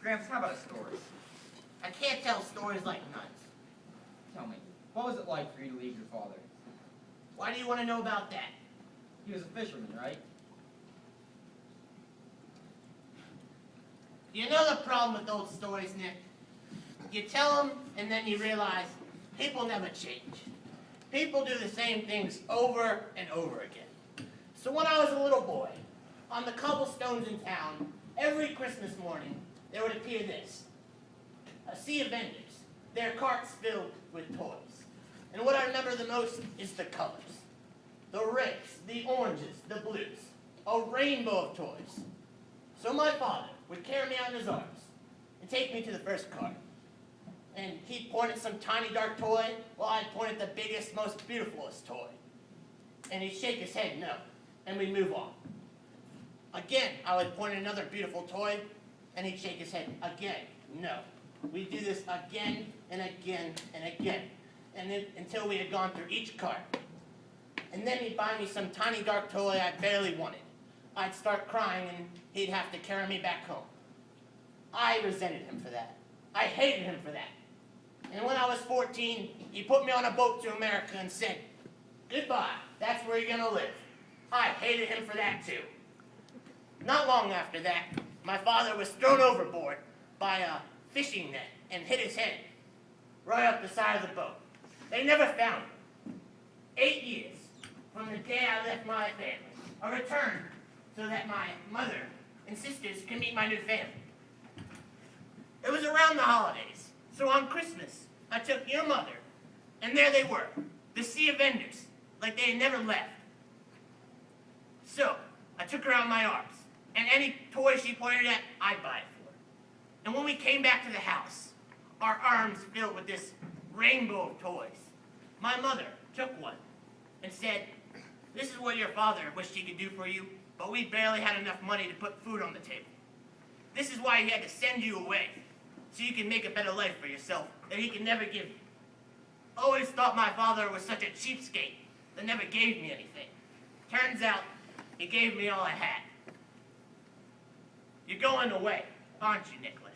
Gramps, how about a story? I can't tell stories like nuts. Tell me, what was it like for you to leave your father? Why do you want to know about that? He was a fisherman, right? You know the problem with old stories, Nick? You tell them, and then you realize people never change. People do the same things over and over again. So when I was a little boy, on the cobblestones in town, every Christmas morning, there would appear this. A sea of vendors, their carts filled with toys. And what I remember the most is the colors. The reds, the oranges, the blues. A rainbow of toys. So my father would carry me out in his arms and take me to the first cart. And he'd point at some tiny dark toy, while I'd point at the biggest, most beautifulest toy. And he'd shake his head no, and we'd move on. Again, I would point at another beautiful toy, and he'd shake his head again, no. We'd do this again and again and again, and then until we had gone through each cart. And then he'd buy me some tiny dark toy I barely wanted. I'd start crying, and he'd have to carry me back home. I resented him for that. I hated him for that. And when I was 14, he put me on a boat to America and said, "Goodbye, that's where you're gonna live." I hated him for that too. Not long after that, my father was thrown overboard by a fishing net and hit his head right up the side of the boat. They never found him. 8 years from the day I left my family, I returned so that my mother and sisters can meet my new family. It was around the holidays, so on Christmas, I took your mother, and there they were, the sea of vendors, like they had never left. So, I took her on my arms, and any toy she pointed at, I'd buy it for her. And when we came back to the house, our arms filled with this rainbow of toys, my mother took one and said, "This is what your father wished he could do for you, but we barely had enough money to put food on the table. This is why he had to send you away, so you can make a better life for yourself that he can never give you. Always thought my father was such a cheapskate that never gave me anything. Turns out, he gave me all I had." You're going away, aren't you, Nicholas?